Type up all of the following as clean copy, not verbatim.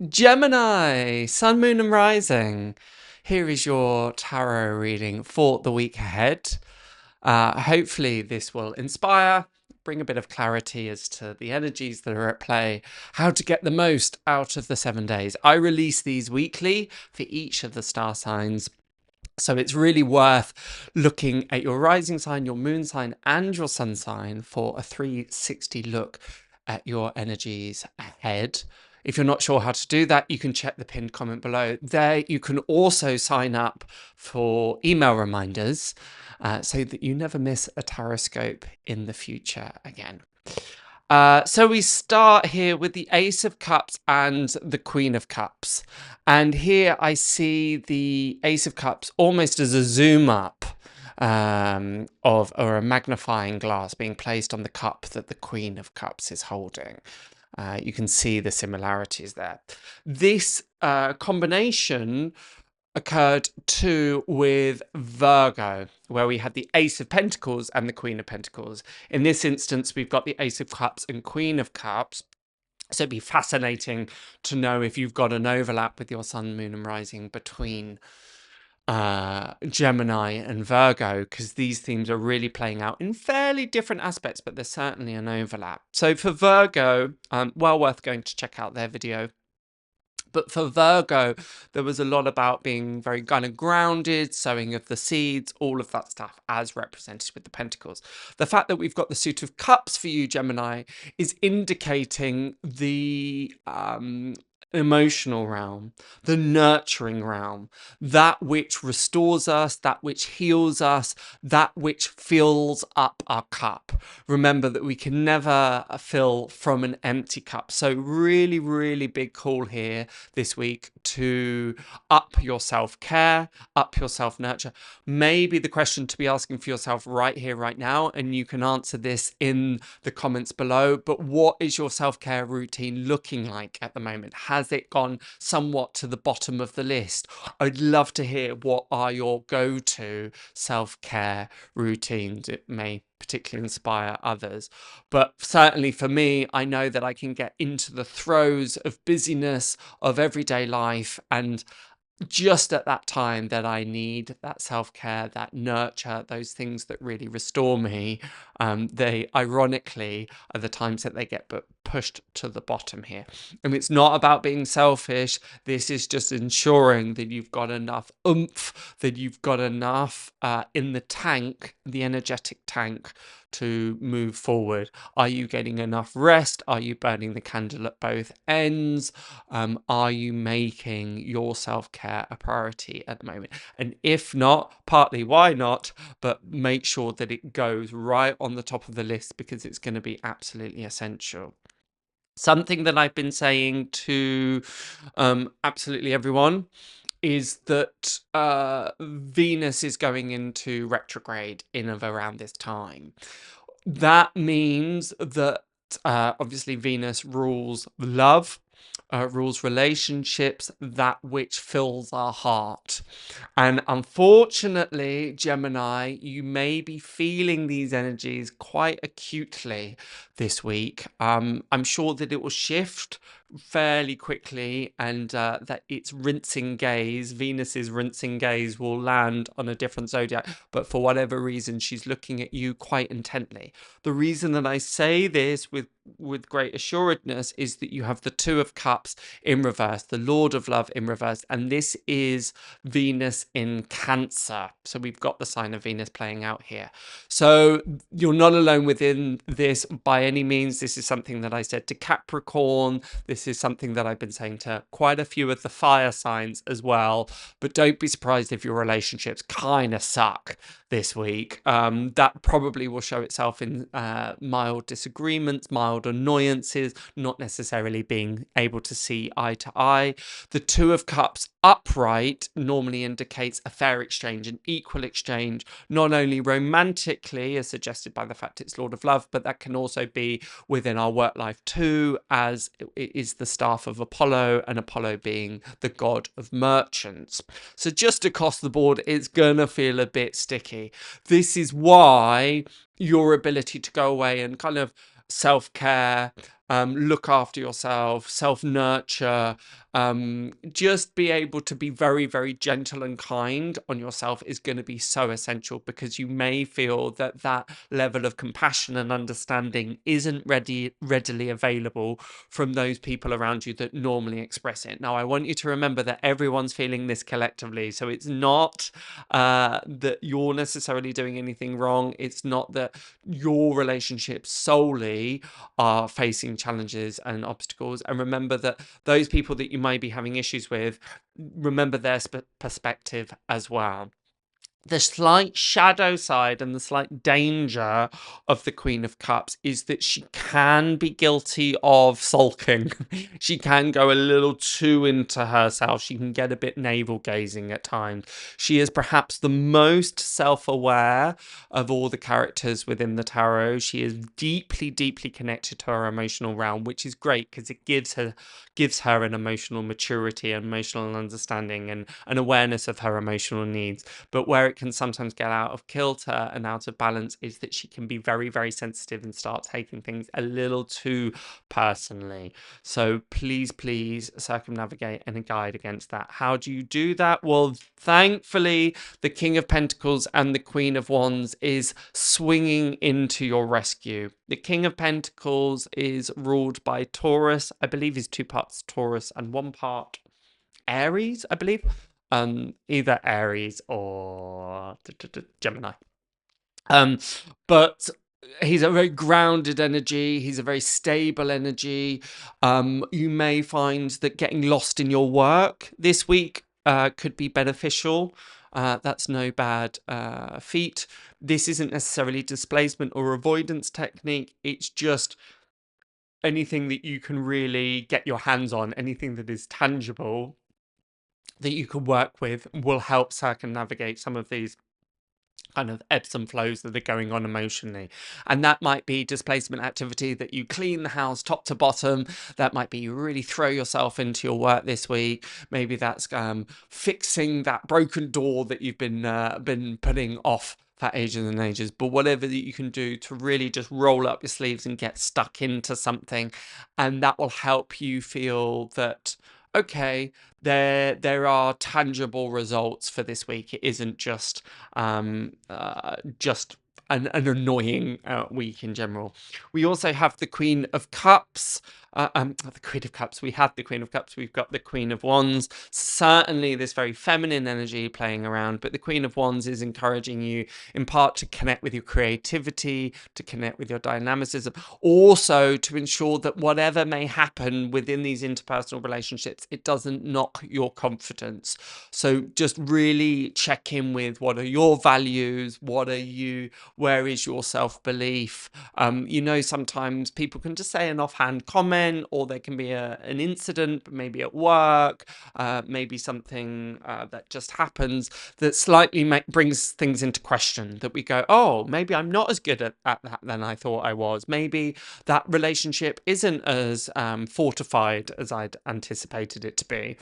Gemini, Sun, Moon and Rising. Here is your tarot reading for the week ahead. Hopefully this will inspire, bring a bit of clarity as to the energies that are at play, how to get the most out of the 7 days. I release these weekly for each of the star signs. So it's really worth looking at your rising sign, your moon sign and your sun sign for a 360 look at your energies ahead. If you're not sure how to do that, you can check the pinned comment below. There you can also sign up for email reminders so that you never miss a Tarotscope in the future again. So we start here with the Ace of Cups and the Queen of Cups. And here I see the Ace of Cups almost as a zoom up or a magnifying glass being placed on the cup that the Queen of Cups is holding. You can see the similarities there. This combination occurred too with Virgo, where we had the Ace of Pentacles and the Queen of Pentacles. In this instance, we've got the Ace of Cups and Queen of Cups. So it'd be fascinating to know if you've got an overlap with your Sun, Moon and Rising between Gemini and Virgo, because these themes are really playing out in fairly different aspects, but there's certainly an overlap. So for Virgo, well worth going to check out their video. But for Virgo, there was a lot about being very kind of grounded, sowing of the seeds, all of that stuff as represented with the Pentacles. The fact that we've got the Suit of Cups for you, Gemini, is indicating the emotional realm, the nurturing realm, that which restores us, that which heals us, that which fills up our cup. Remember that we can never fill from an empty cup. So really, really big call here this week to up your self-care, up your self-nurture. Maybe the question to be asking for yourself right here, right now, and you can answer this in the comments below, but what is your self-care routine looking like at the moment? Has it gone somewhat to the bottom of the list? I'd love to hear what are your go-to self-care routines. It may particularly inspire others, but certainly for me, I know that I can get into the throes of busyness of everyday life, and just at that time that I need that self-care, that nurture, those things that really restore me, they ironically are the times that they get pushed to the bottom here. And it's not about being selfish. This is just ensuring that you've got enough oomph, that you've got enough in the tank, the energetic tank, to move forward. Are you getting enough rest? Are you burning the candle at both ends? Are you making your self-care a priority at the moment? And if not, partly why not, but make sure that it goes right on the top of the list, because it's going to be absolutely essential. Something that I've been saying to absolutely everyone is that Venus is going into retrograde in of around this time. That means that obviously Venus rules love, rules relationships, that which fills our heart. And unfortunately, Gemini, you may be feeling these energies quite acutely this week. I'm sure that it will shift fairly quickly, and that its rinsing gaze, Venus's rinsing gaze, will land on a different zodiac, but for whatever reason she's looking at you quite intently. The reason that I say this with great assuredness is that you have the Two of Cups in reverse, the Lord of Love in reverse, and this is Venus in Cancer. So we've got the sign of Venus playing out here. So you're not alone within this by any means. This is something that I said to Capricorn. This is something that I've been saying to quite a few of the fire signs as well. But don't be surprised if your relationships kind of suck this week. That probably will show itself in mild disagreements, mild annoyances, not necessarily being able to see eye to eye. The Two of Cups upright normally indicates a fair exchange, an equal exchange, not only romantically, as suggested by the fact it's Lord of Love, but that can also be within our work life too, as it is the staff of Apollo, and Apollo being the god of merchants. So just across the board, it's gonna feel a bit sticky. This is why your ability to go away and kind of self-care, look after yourself, self-nurture, just be able to be very, very gentle and kind on yourself is going to be so essential, because you may feel that that level of compassion and understanding isn't readily available from those people around you that normally express it. Now, I want you to remember that everyone's feeling this collectively, so it's not that you're necessarily doing anything wrong. It's not that your relationships solely are facing challenges and obstacles. And remember that those people that you might be having issues with, remember their perspective as well. The slight shadow side and the slight danger of the Queen of Cups is that she can be guilty of sulking. She can go a little too into herself. She can get a bit navel-gazing at times. She is perhaps the most self-aware of all the characters within the tarot. She is deeply, deeply connected to her emotional realm, which is great because it gives her an emotional maturity, emotional understanding, and an awareness of her emotional needs. But where it can sometimes get out of kilter and out of balance is that she can be very, very sensitive and start taking things a little too personally. So please, please circumnavigate and guide against that. How do you do that? Well, thankfully, the King of Pentacles and the Queen of Wands is swinging into your rescue. The King of Pentacles is ruled by Taurus. I believe he's 2 parts Taurus and 1 part Aries, I believe. Either Aries or Gemini. But he's a very grounded energy. He's a very stable energy. You may find that getting lost in your work this week could be beneficial. That's no bad feat. This isn't necessarily displacement or avoidance technique. It's just anything that you can really get your hands on, anything that is tangible that you can work with will help circumnavigate some of these kind of ebbs and flows that are going on emotionally. And that might be displacement activity that you clean the house top to bottom. That might be you really throw yourself into your work this week. Maybe that's fixing that broken door that you've been putting off for ages and ages. But whatever that you can do to really just roll up your sleeves and get stuck into something, and that will help you feel that, okay, there are tangible results for this week. It isn't just an annoying week in general. We also have the Queen of Cups. The Queen of Cups. We have the Queen of Cups. We've got the Queen of Wands. Certainly this very feminine energy playing around, but the Queen of Wands is encouraging you in part to connect with your creativity, to connect with your dynamicism, also to ensure that whatever may happen within these interpersonal relationships, it doesn't knock your confidence. So just really check in with, what are your values? Where is your self-belief? Sometimes people can just say an offhand comment, or there can be an incident, maybe at work, maybe something that just happens that slightly brings things into question, that we go, oh, maybe I'm not as good at that than I thought I was. Maybe that relationship isn't as fortified as I'd anticipated it to be.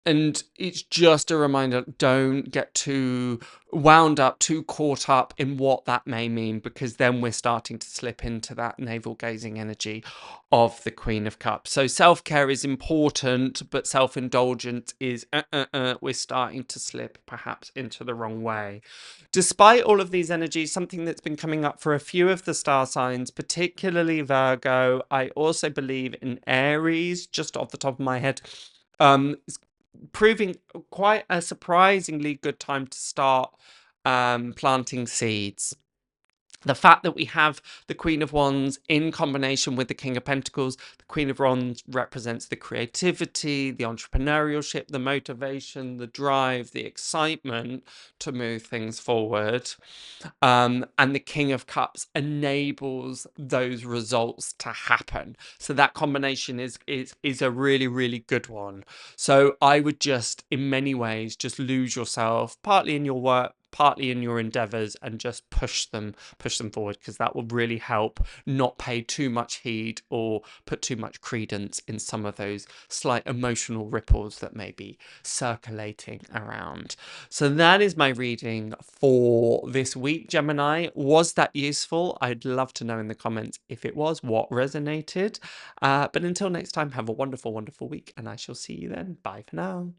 And it's just a reminder, don't get too wound up, too caught up in what that may mean, because then we're starting to slip into that navel-gazing energy of the Queen of Cups. So self-care is important, but self-indulgence is, we're starting to slip perhaps into the wrong way. Despite all of these energies, something that's been coming up for a few of the star signs, particularly Virgo, I also believe in Aries, just off the top of my head, is proving quite a surprisingly good time to start planting seeds. The fact that we have the Queen of Wands in combination with the King of Pentacles, the Queen of Wands represents the creativity, the entrepreneurship, the motivation, the drive, the excitement to move things forward. And the King of Cups enables those results to happen. So that combination is a really, really good one. So I would just, in many ways, just lose yourself, partly in your work, partly in your endeavors, and just push them forward, because that will really help not pay too much heed or put too much credence in some of those slight emotional ripples that may be circulating around. So that is my reading for this week, Gemini. Was that useful? I'd love to know in the comments if it was, what resonated. But until next time, have a wonderful, wonderful week, and I shall see you then. Bye for now.